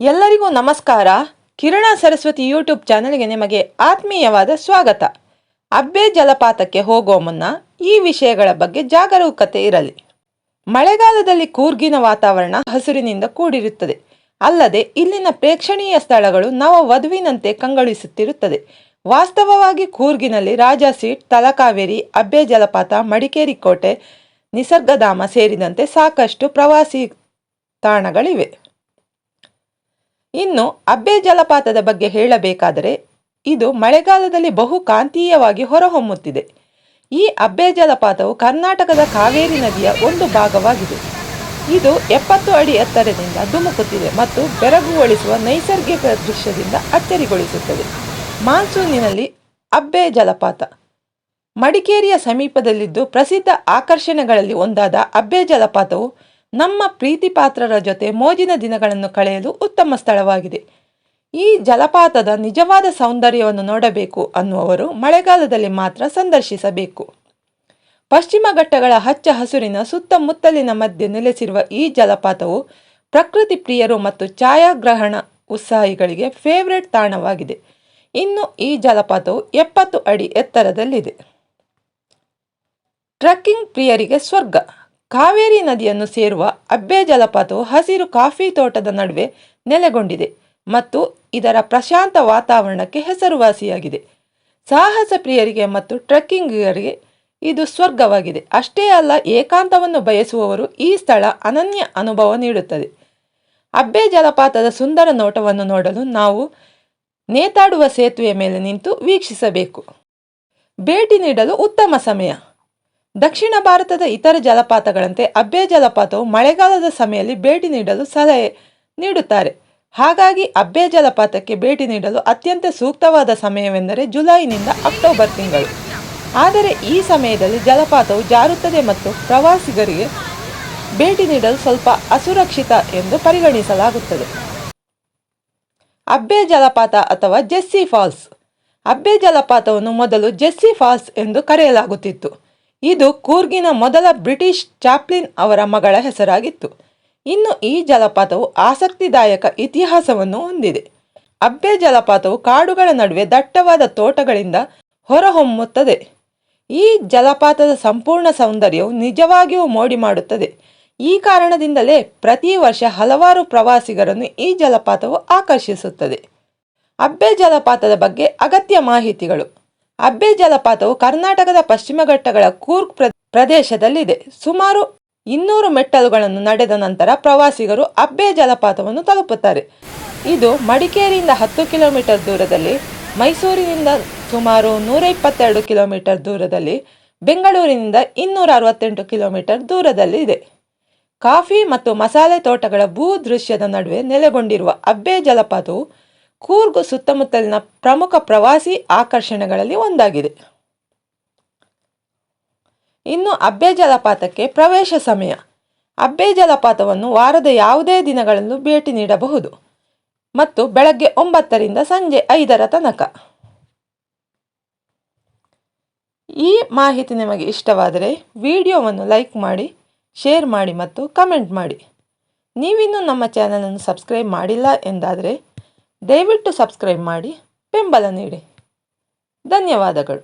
ಎಲ್ಲರಿಗೂ ನಮಸ್ಕಾರ. ಕಿರಣ ಸರಸ್ವತಿ ಯೂಟ್ಯೂಬ್ ಚಾನೆಲ್ಗೆ ನಿಮಗೆ ಆತ್ಮೀಯವಾದ ಸ್ವಾಗತ. ಅಬ್ಬೆ ಜಲಪಾತಕ್ಕೆ ಹೋಗೋ ಮುನ್ನ ಈ ವಿಷಯಗಳ ಬಗ್ಗೆ ಜಾಗರೂಕತೆ ಇರಲಿ. ಮಳೆಗಾಲದಲ್ಲಿ ಕೂರ್ಗಿನ ವಾತಾವರಣ ಹಸಿರಿನಿಂದ ಕೂಡಿರುತ್ತದೆ. ಅಲ್ಲದೆ ಇಲ್ಲಿನ ಪ್ರೇಕ್ಷಣೀಯ ಸ್ಥಳಗಳು ನವ ವಧುವಿನಂತೆ ಕಂಗೊಳಿಸುತ್ತಿರುತ್ತದೆ. ವಾಸ್ತವವಾಗಿ ಕೂರ್ಗಿನಲ್ಲಿ ರಾಜಾಸೀಟ್, ತಲಕಾವೇರಿ, ಅಬ್ಬೆ ಜಲಪಾತ, ಮಡಿಕೇರಿ ಕೋಟೆ, ನಿಸರ್ಗಧಾಮ ಸೇರಿದಂತೆ ಸಾಕಷ್ಟು ಪ್ರವಾಸಿ ತಾಣಗಳಿವೆ. ಇನ್ನು ಅಬ್ಬೆ ಜಲಪಾತದ ಬಗ್ಗೆ ಹೇಳಬೇಕಾದರೆ ಇದು ಮಳೆಗಾಲದಲ್ಲಿ ಬಹು ಕಾಂತೀಯವಾಗಿ ಹೊರಹೊಮ್ಮುತ್ತಿದೆ. ಈ ಅಬ್ಬೆ ಜಲಪಾತವು ಕರ್ನಾಟಕದ ಕಾವೇರಿ ನದಿಯ ಒಂದು ಭಾಗವಾಗಿದೆ. ಇದು 70 ಅಡಿ ಎತ್ತರದಿಂದ ಧುಮುಕುತ್ತಿದೆ ಮತ್ತು ಬೆರಗುಗೊಳಿಸುವ ನೈಸರ್ಗಿಕ ದೃಶ್ಯದಿಂದ ಅಚ್ಚರಿಗೊಳಿಸುತ್ತದೆ. ಮಾನ್ಸೂನಿನಲ್ಲಿ ಅಬ್ಬೆ ಜಲಪಾತ ಮಡಿಕೇರಿಯ ಸಮೀಪದಲ್ಲಿದ್ದು ಪ್ರಸಿದ್ಧ ಆಕರ್ಷಣೆಗಳಲ್ಲಿ ಒಂದಾದ ಅಬ್ಬೆ ಜಲಪಾತವು ನಮ್ಮ ಪ್ರೀತಿ ಪಾತ್ರರ ಜೊತೆ ಮೋಜಿನ ದಿನಗಳನ್ನು ಕಳೆಯಲು ಉತ್ತಮ ಸ್ಥಳವಾಗಿದೆ. ಈ ಜಲಪಾತದ ನಿಜವಾದ ಸೌಂದರ್ಯವನ್ನು ನೋಡಬೇಕು ಅನ್ನುವರು ಮಳೆಗಾಲದಲ್ಲಿ ಮಾತ್ರ ಸಂದರ್ಶಿಸಬೇಕು. ಪಶ್ಚಿಮ ಘಟ್ಟಗಳ ಹಚ್ಚ ಹಸುರಿನ ಸುತ್ತಮುತ್ತಲಿನ ಮಧ್ಯೆ ನೆಲೆಸಿರುವ ಈ ಜಲಪಾತವು ಪ್ರಕೃತಿ ಪ್ರಿಯರು ಮತ್ತು ಛಾಯಾಗ್ರಹಣ ಉತ್ಸಾಹಿಗಳಿಗೆ ಫೇವರೇಟ್ ತಾಣವಾಗಿದೆ. ಇನ್ನು ಈ ಜಲಪಾತವು 70 ಅಡಿ ಎತ್ತರದಲ್ಲಿದೆ. ಟ್ರೆಕ್ಕಿಂಗ್ ಪ್ರಿಯರಿಗೆ ಸ್ವರ್ಗ. ಕಾವೇರಿ ನದಿಯನ್ನು ಸೇರುವ ಅಬ್ಬೆ ಜಲಪಾತವು ಹಸಿರು ಕಾಫಿ ತೋಟದ ನಡುವೆ ನೆಲೆಗೊಂಡಿದೆ ಮತ್ತು ಇದರ ಪ್ರಶಾಂತ ವಾತಾವರಣಕ್ಕೆ ಹೆಸರುವಾಸಿಯಾಗಿದೆ. ಸಾಹಸ ಪ್ರಿಯರಿಗೆ ಮತ್ತು ಟ್ರೆಕ್ಕಿಂಗರಿಗೆ ಇದು ಸ್ವರ್ಗವಾಗಿದೆ. ಅಷ್ಟೇ ಅಲ್ಲ, ಏಕಾಂತವನ್ನು ಬಯಸುವವರು ಈ ಸ್ಥಳ ಅನನ್ಯ ಅನುಭವ ನೀಡುತ್ತದೆ. ಅಬ್ಬೆ ಜಲಪಾತದ ಸುಂದರ ನೋಟವನ್ನು ನೋಡಲು ನಾವು ನೇತಾಡುವ ಸೇತುವೆ ಮೇಲೆ ನಿಂತು ವೀಕ್ಷಿಸಬೇಕು. ಭೇಟಿ ನೀಡಲು ಉತ್ತಮ ಸಮಯ. ದಕ್ಷಿಣ ಭಾರತದ ಇತರ ಜಲಪಾತಗಳಂತೆ ಅಬ್ಬೆ ಜಲಪಾತವು ಮಳೆಗಾಲದ ಸಮಯದಲ್ಲಿ ಭೇಟಿ ನೀಡಲು ಸಲಹೆ ನೀಡುತ್ತಾರೆ. ಹಾಗಾಗಿ ಅಬ್ಬೆ ಜಲಪಾತಕ್ಕೆ ಭೇಟಿ ನೀಡಲು ಅತ್ಯಂತ ಸೂಕ್ತವಾದ ಸಮಯವೆಂದರೆ ಜುಲೈನಿಂದ ಅಕ್ಟೋಬರ್ ತಿಂಗಳು. ಆದರೆ ಈ ಸಮಯದಲ್ಲಿ ಜಲಪಾತವು ಜಾರುತ್ತದೆ ಮತ್ತು ಪ್ರವಾಸಿಗರಿಗೆ ಭೇಟಿ ನೀಡಲು ಸ್ವಲ್ಪ ಅಸುರಕ್ಷಿತ ಎಂದು ಪರಿಗಣಿಸಲಾಗುತ್ತದೆ. ಅಬ್ಬೆ ಜಲಪಾತ ಅಥವಾ ಜೆಸ್ಸಿ ಫಾಲ್ಸ್. ಅಬ್ಬೆ ಜಲಪಾತವನ್ನು ಮೊದಲು ಜೆಸ್ಸಿ ಫಾಲ್ಸ್ ಎಂದು ಕರೆಯಲಾಗುತ್ತಿತ್ತು. ಇದು ಕೂರ್ಗಿನ ಮೊದಲ ಬ್ರಿಟಿಷ್ ಚಾಪ್ಲಿನ್ ಅವರ ಮಗಳ ಹೆಸರಾಗಿತ್ತು. ಇನ್ನು ಈ ಜಲಪಾತವು ಆಸಕ್ತಿದಾಯಕ ಇತಿಹಾಸವನ್ನು ಹೊಂದಿದೆ. ಅಬ್ಬೆ ಜಲಪಾತವು ಕಾಡುಗಳ ನಡುವೆ ದಟ್ಟವಾದ ತೋಟಗಳಿಂದ ಹೊರಹೊಮ್ಮುತ್ತದೆ. ಈ ಜಲಪಾತದ ಸಂಪೂರ್ಣ ಸೌಂದರ್ಯವು ನಿಜವಾಗಿಯೂ ಮೋಡಿ ಮಾಡುತ್ತದೆ. ಈ ಕಾರಣದಿಂದಲೇ ಪ್ರತಿ ವರ್ಷ ಹಲವಾರು ಪ್ರವಾಸಿಗರನ್ನು ಈ ಜಲಪಾತವು ಆಕರ್ಷಿಸುತ್ತದೆ. ಅಬ್ಬೆ ಜಲಪಾತದ ಬಗ್ಗೆ ಅಗತ್ಯ ಮಾಹಿತಿಗಳು. ಅಬ್ಬೆ ಜಲಪಾತವು ಕರ್ನಾಟಕದ ಪಶ್ಚಿಮ ಘಟ್ಟಗಳ ಕೂರ್ಗ್ ಪ್ರದೇಶದಲ್ಲಿದೆ. ಸುಮಾರು 200 ಮೆಟ್ಟಲುಗಳನ್ನು ನಡೆದ ನಂತರ ಪ್ರವಾಸಿಗರು ಅಬ್ಬೆ ಜಲಪಾತವನ್ನು ತಲುಪುತ್ತಾರೆ. ಇದು ಮಡಿಕೇರಿಯಿಂದ 10 ಕಿಲೋಮೀಟರ್ ದೂರದಲ್ಲಿ, ಮೈಸೂರಿನಿಂದ ಸುಮಾರು 122 ಕಿಲೋಮೀಟರ್ ದೂರದಲ್ಲಿ, ಬೆಂಗಳೂರಿನಿಂದ 268 ಕಿಲೋಮೀಟರ್ ದೂರದಲ್ಲಿ ಇದೆ. ಕಾಫಿ ಮತ್ತು ಮಸಾಲೆ ತೋಟಗಳ ಭೂ ದೃಶ್ಯದ ನಡುವೆ ನೆಲೆಗೊಂಡಿರುವ ಅಬ್ಬೆ ಜಲಪಾತವು ಕೂರ್ಗ್ ಸುತ್ತಮುತ್ತಲಿನ ಪ್ರಮುಖ ಪ್ರವಾಸಿ ಆಕರ್ಷಣೆಗಳಲ್ಲಿ ಒಂದಾಗಿದೆ. ಇನ್ನು ಅಬ್ಬೆ ಜಲಪಾತಕ್ಕೆ ಪ್ರವೇಶ ಸಮಯ. ಅಬ್ಬೆ ಜಲಪಾತವನ್ನು ವಾರದ ಯಾವುದೇ ದಿನಗಳಲ್ಲೂ ಭೇಟಿ ನೀಡಬಹುದು ಮತ್ತು ಬೆಳಗ್ಗೆ 9 ರಿಂದ ಸಂಜೆ 5 ತನಕ. ಈ ಮಾಹಿತಿ ನಿಮಗೆ ಇಷ್ಟವಾದರೆ ವಿಡಿಯೋವನ್ನು ಲೈಕ್ ಮಾಡಿ, ಶೇರ್ ಮಾಡಿ ಮತ್ತು ಕಮೆಂಟ್ ಮಾಡಿ. ನೀವಿನ್ನೂ ನಮ್ಮ ಚಾನಲನ್ನು ಸಬ್ಸ್ಕ್ರೈಬ್ ಮಾಡಿಲ್ಲ ಎಂದಾದರೆ ದಯವಿಟ್ಟು ಸಬ್ಸ್ಕ್ರೈಬ್ ಮಾಡಿ ಬೆಂಬಲ ನೀಡಿ. ಧನ್ಯವಾದಗಳು.